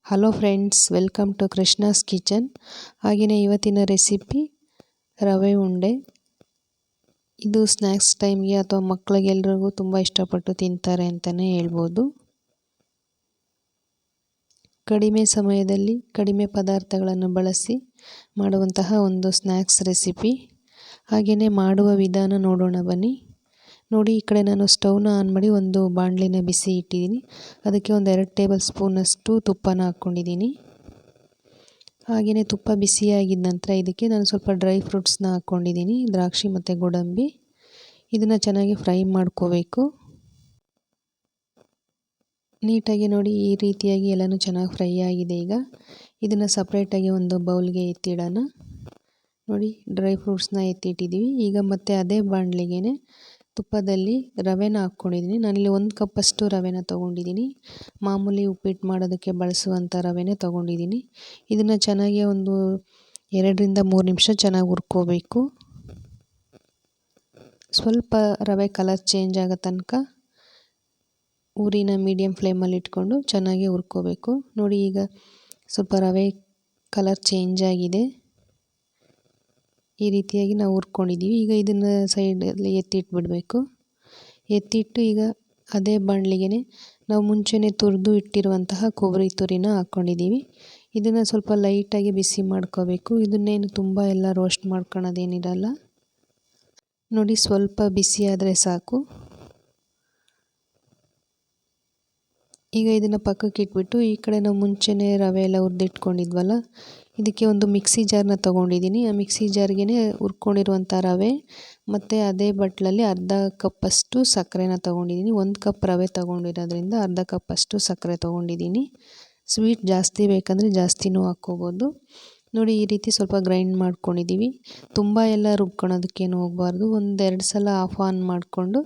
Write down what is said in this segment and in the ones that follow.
Hello friends, welcome to Krishna's kitchen. ಹಾಗೆಯೇ ಇವತ್ತಿನ recipe ರವೆ ಉಂಡೆ. ಇದು ಸ್ನ್ಯಾಕ್ಸ್ ಟೈಮ್ಗೆ ಅಥವಾ ಮಕ್ಕಳಿಗೆಲ್ರಿಗೂ ತುಂಬ ಇಷ್ಟಪಟ್ಟು ತಿಂತಾರೆ ಅಂತಲೇ ಹೇಳ್ಬೋದು. ಕಡಿಮೆ ಸಮಯದಲ್ಲಿ ಕಡಿಮೆ ಪದಾರ್ಥಗಳನ್ನು ಬಳಸಿ ಮಾಡುವಂತಹ ಒಂದು ಸ್ನ್ಯಾಕ್ಸ್ ರೆಸಿಪಿ. ಹಾಗೆಯೇ ಮಾಡುವ ವಿಧಾನ ನೋಡೋಣ ಬನ್ನಿ. ನೋಡಿ, ಈ ಕಡೆ ನಾನು ಸ್ಟವ್ನ ಆನ್ ಮಾಡಿ ಒಂದು ಬಾಣಲಿನ ಬಿಸಿ ಇಟ್ಟಿದ್ದೀನಿ. ಅದಕ್ಕೆ ಒಂದು 2 ಟೇಬಲ್ ಸ್ಪೂನಷ್ಟು ತುಪ್ಪನ ಹಾಕ್ಕೊಂಡಿದ್ದೀನಿ. ಹಾಗೆಯೇ ತುಪ್ಪ ಬಿಸಿಯಾಗಿದ್ದ ನಂತರ ಇದಕ್ಕೆ ನಾನು ಸ್ವಲ್ಪ ಡ್ರೈ ಫ್ರೂಟ್ಸ್ನ ಹಾಕ್ಕೊಂಡಿದ್ದೀನಿ, ದ್ರಾಕ್ಷಿ ಮತ್ತು ಗೋಡಂಬಿ. ಇದನ್ನು ಚೆನ್ನಾಗಿ ಫ್ರೈ ಮಾಡ್ಕೋಬೇಕು. ನೀಟಾಗಿ ನೋಡಿ, ಈ ರೀತಿಯಾಗಿ ಎಲ್ಲನೂ ಚೆನ್ನಾಗಿ ಫ್ರೈ ಆಗಿದೆ. ಈಗ ಇದನ್ನು ಸಪ್ರೇಟಾಗಿ ಒಂದು ಬೌಲ್ಗೆ ಎತ್ತಿಡೋಣ. ನೋಡಿ, ಡ್ರೈ ಫ್ರೂಟ್ಸ್ನ ಎತ್ತಿಟ್ಟಿದ್ದೀವಿ. ಈಗ ಮತ್ತೆ ಅದೇ ಬಾಣಲಿಗೆ ತುಪ್ಪದಲ್ಲಿ ರವೆನ ಹಾಕ್ಕೊಂಡಿದ್ದೀನಿ. ನಾನಿಲ್ಲಿ 1 ಕಪ್ಪಷ್ಟು ರವೆನ ತೊಗೊಂಡಿದ್ದೀನಿ. ಮಾಮೂಲಿ ಉಪ್ಪಿಟ್ಟು ಮಾಡೋದಕ್ಕೆ ಬಳಸುವಂಥ ರವೆನೇ ತೊಗೊಂಡಿದ್ದೀನಿ. ಇದನ್ನು ಚೆನ್ನಾಗಿ ಒಂದು 2 ರಿಂದ 3 ನಿಮಿಷ ಚೆನ್ನಾಗಿ ಹುರ್ಕೋಬೇಕು. ಸ್ವಲ್ಪ ರವೆ ಕಲರ್ ಚೇಂಜ್ ಆಗೋ ತನಕ ಊರಿನ ಮೀಡಿಯಮ್ ಫ್ಲೇಮಲ್ಲಿ ಇಟ್ಕೊಂಡು ಚೆನ್ನಾಗಿ ಹುರ್ಕೋಬೇಕು. ನೋಡಿ, ಈಗ ಸ್ವಲ್ಪ ರವೆ ಕಲರ್ ಚೇಂಜ್ ಆಗಿದೆ. ಈ ರೀತಿಯಾಗಿ ನಾವು ಹುರ್ಕೊಂಡಿದ್ದೀವಿ. ಈಗ ಇದನ್ನು ಸೈಡಲ್ಲಿ ಎತ್ತಿಟ್ಬಿಡಬೇಕು. ಎತ್ತಿಟ್ಟು ಈಗ ಅದೇ ಬಾಣಲಿಗೆ ನಾವು ಮುಂಚೆನೇ ತುರಿದು ಇಟ್ಟಿರುವಂತಹ ಕೊಬ್ಬರಿ ತುರಿನ ಹಾಕ್ಕೊಂಡಿದ್ದೀವಿ. ಇದನ್ನು ಸ್ವಲ್ಪ ಲೈಟಾಗಿ ಬಿಸಿ ಮಾಡ್ಕೋಬೇಕು. ಇದನ್ನೇನು ತುಂಬ ಎಲ್ಲ ರೋಸ್ಟ್ ಮಾಡ್ಕೊಳ್ಳೋದೇನಿರಲ್ಲ. ನೋಡಿ, ಸ್ವಲ್ಪ ಬಿಸಿ ಆದರೆ ಸಾಕು. ಈಗ ಇದನ್ನು ಪಕ್ಕಕ್ಕೆ ಇಟ್ಬಿಟ್ಟು ಈ ಕಡೆ ನಾವು ಮುಂಚೆನೇ ರವೆ ಎಲ್ಲ ಹುರಿದಿಟ್ಕೊಂಡಿದ್ವಲ್ಲ, ಇದಕ್ಕೆ ಒಂದು ಮಿಕ್ಸಿ ಜಾರ್ನ ತೊಗೊಂಡಿದ್ದೀನಿ. ಆ ಮಿಕ್ಸಿ ಜಾರ್ಗೆ ಹುರ್ಕೊಂಡಿರುವಂಥ ರವೆ ಮತ್ತು ಅದೇ ಬಟ್ಲಲ್ಲಿ ಅರ್ಧ ಕಪ್ಪಷ್ಟು ಸಕ್ಕರೆನ ತೊಗೊಂಡಿದ್ದೀನಿ. 1 ಕಪ್ ರವೆ ತೊಗೊಂಡಿರೋದ್ರಿಂದ ಅರ್ಧ ಕಪ್ಪಷ್ಟು ಸಕ್ಕರೆ ತೊಗೊಂಡಿದ್ದೀನಿ. ಸ್ವೀಟ್ ಜಾಸ್ತಿ ಬೇಕಂದರೆ ಜಾಸ್ತಿನೂ ಹಾಕ್ಕೋಬೋದು. ನೋಡಿ, ಈ ರೀತಿ ಸ್ವಲ್ಪ ಗ್ರೈಂಡ್ ಮಾಡ್ಕೊಂಡಿದ್ದೀವಿ. ತುಂಬ ಎಲ್ಲ ರುಬ್ಕೊಳೋದಕ್ಕೇನು ಹೋಗಬಾರ್ದು. 1-2 ಸಲ ಆಫ್ ಆನ್ ಮಾಡಿಕೊಂಡು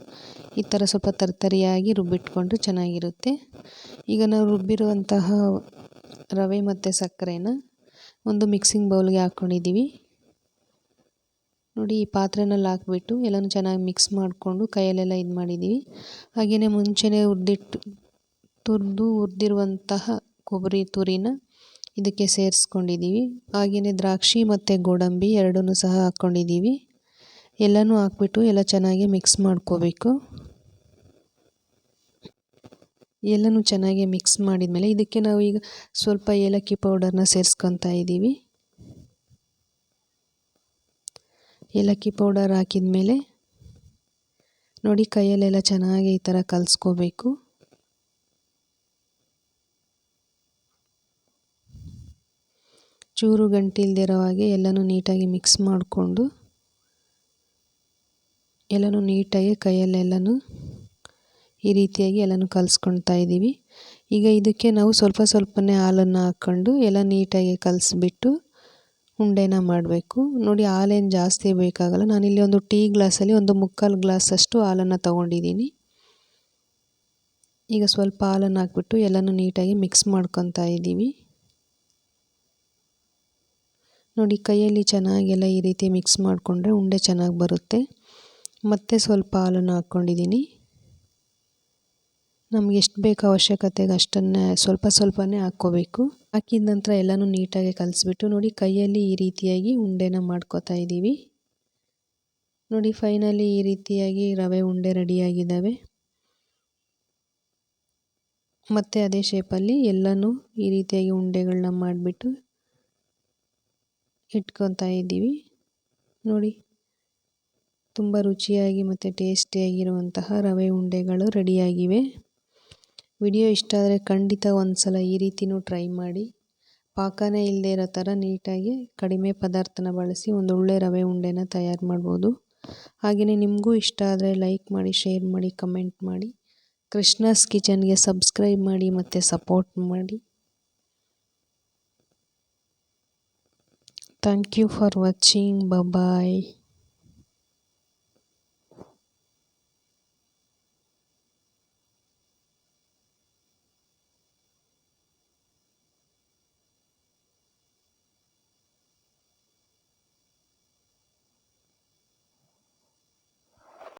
ಈ ಥರ ಸ್ವಲ್ಪ ತರಿಯಾಗಿ ರುಬ್ಬಿಟ್ಕೊಂಡ್ರೆ ಚೆನ್ನಾಗಿರುತ್ತೆ. ಈಗ ನಾವು ರುಬ್ಬಿರುವಂತಹ ರವೆ ಮತ್ತು ಸಕ್ಕರೆನ ಒಂದು ಮಿಕ್ಸಿಂಗ್ ಬೌಲ್ಗೆ ಹಾಕ್ಕೊಂಡಿದ್ದೀವಿ. ನೋಡಿ, ಈ ಪಾತ್ರೆನಲ್ಲಿ ಹಾಕ್ಬಿಟ್ಟು ಎಲ್ಲನೂ ಚೆನ್ನಾಗಿ ಮಿಕ್ಸ್ ಮಾಡಿಕೊಂಡು ಕೈಯಲ್ಲೆಲ್ಲ ಇದು ಮಾಡಿದ್ದೀವಿ. ಹಾಗೆಯೇ ಮುಂಚೆನೇ ಹುರಿದಿರುವಂತಹ ಕೊಬ್ಬರಿ ತುರಿನ ಇದಕ್ಕೆ ಸೇರಿಸ್ಕೊಂಡಿದ್ದೀವಿ. ಹಾಗೆಯೇ ದ್ರಾಕ್ಷಿ ಮತ್ತು ಗೋಡಂಬಿ ಎರಡನ್ನೂ ಸಹ ಹಾಕ್ಕೊಂಡಿದ್ದೀವಿ. ಎಲ್ಲನೂ ಹಾಕ್ಬಿಟ್ಟು ಎಲ್ಲ ಚೆನ್ನಾಗಿ ಮಿಕ್ಸ್ ಮಾಡ್ಕೋಬೇಕು. ಎಲ್ಲನೂ ಚೆನ್ನಾಗಿ ಮಿಕ್ಸ್ ಮಾಡಿದ್ಮೇಲೆ ಇದಕ್ಕೆ ನಾವು ಈಗ ಸ್ವಲ್ಪ ಏಲಕ್ಕಿ ಪೌಡರ್ನ ಸೇರಿಸ್ಕೊತಾ ಇದ್ದೀವಿ. ಏಲಕ್ಕಿ ಪೌಡರ್ ಹಾಕಿದ ಮೇಲೆ ನೋಡಿ, ಕೈಯಲ್ಲೆಲ್ಲ ಚೆನ್ನಾಗಿ ಈ ಥರ ಕಲಿಸ್ಕೋಬೇಕು. ಚೂರು ಗಂಟಿಲ್ದಿರೋ ಹಾಗೆ ಎಲ್ಲನೂ ನೀಟಾಗಿ ಮಿಕ್ಸ್ ಮಾಡಿಕೊಂಡು ಎಲ್ಲನೂ ನೀಟಾಗಿ ಕೈಯಲ್ಲೆಲ್ಲನೂ ಈ ರೀತಿಯಾಗಿ ಎಲ್ಲನೂ ಕಲಿಸ್ಕೊಳ್ತಾ ಇದ್ದೀವಿ. ಈಗ ಇದಕ್ಕೆ ನಾವು ಸ್ವಲ್ಪನೇ ಹಾಲನ್ನು ಹಾಕ್ಕೊಂಡು ಎಲ್ಲ ನೀಟಾಗಿ ಕಲಿಸ್ಬಿಟ್ಟು ಉಂಡೆನ ಮಾಡಬೇಕು. ನೋಡಿ, ಹಾಲೇನು ಜಾಸ್ತಿ ಬೇಕಾಗಲ್ಲ. ನಾನಿಲ್ಲಿ ಒಂದು ಟೀ ಗ್ಲಾಸಲ್ಲಿ 1/4 ಗ್ಲಾಸಷ್ಟು ಹಾಲನ್ನು ತೊಗೊಂಡಿದ್ದೀನಿ. ಈಗ ಸ್ವಲ್ಪ ಹಾಲನ್ನು ಹಾಕ್ಬಿಟ್ಟು ಎಲ್ಲನೂ ನೀಟಾಗಿ ಮಿಕ್ಸ್ ಮಾಡ್ಕೊತಾ ಇದ್ದೀವಿ. ನೋಡಿ, ಕೈಯಲ್ಲಿ ಚೆನ್ನಾಗೆಲ್ಲ ಈ ರೀತಿ ಮಿಕ್ಸ್ ಮಾಡಿಕೊಂಡ್ರೆ ಉಂಡೆ ಚೆನ್ನಾಗಿ ಬರುತ್ತೆ. ಮತ್ತೆ ಸ್ವಲ್ಪ ಹಾಲನ್ನು ಹಾಕ್ಕೊಂಡಿದ್ದೀನಿ. ನಮ್ಗೆ ಎಷ್ಟು ಬೇಕು ಅವಶ್ಯಕತೆಗೆ ಅಷ್ಟನ್ನೇ ಸ್ವಲ್ಪನೇ ಹಾಕ್ಕೋಬೇಕು. ಹಾಕಿದ ನಂತರ ಎಲ್ಲನೂ ನೀಟಾಗಿ ಕಲಿಸ್ಬಿಟ್ಟು ನೋಡಿ, ಕೈಯಲ್ಲಿ ಈ ರೀತಿಯಾಗಿ ಉಂಡೆನ ಮಾಡ್ಕೋತಾ ಇದ್ದೀವಿ. ನೋಡಿ, ಫೈನಲಿ ಈ ರೀತಿಯಾಗಿ ರವೆ ಉಂಡೆ ರೆಡಿಯಾಗಿದ್ದಾವೆ. ಮತ್ತು ಅದೇ ಶೇಪಲ್ಲಿ ಎಲ್ಲನೂ ಈ ರೀತಿಯಾಗಿ ಉಂಡೆಗಳನ್ನ ಮಾಡಿಬಿಟ್ಟು ಇಟ್ಕೊತಾ ಇದ್ದೀವಿ. ನೋಡಿ, ತುಂಬ ರುಚಿಯಾಗಿ ಮತ್ತು ಟೇಸ್ಟಿಯಾಗಿರುವಂತಹ ರವೆ ಉಂಡೆಗಳು ರೆಡಿಯಾಗಿವೆ. ವಿಡಿಯೋ ಇಷ್ಟ ಆದರೆ ಖಂಡಿತ ಒಂದು ಸಲ ಈ ರೀತಿಯೂ ಟ್ರೈ ಮಾಡಿ. ಪಾಕನೇ ಇಲ್ಲದೆ ಇರೋ ಥರ ನೀಟಾಗಿ ಕಡಿಮೆ ಪದಾರ್ಥನ ಬಳಸಿ ಒಂದು ಒಳ್ಳೆ ರವೆ ಉಂಡೆನ ತಯಾರು ಮಾಡ್ಬೋದು. ಹಾಗೆಯೇ ನಿಮಗೂ ಇಷ್ಟ ಆದರೆ ಲೈಕ್ ಮಾಡಿ, ಶೇರ್ ಮಾಡಿ, ಕಮೆಂಟ್ ಮಾಡಿ. ಕೃಷ್ಣಾಸ್ ಕಿಚನ್ಗೆ ಸಬ್ಸ್ಕ್ರೈಬ್ ಮಾಡಿ ಮತ್ತು ಸಪೋರ್ಟ್ ಮಾಡಿ. Thank you for watching. Bye.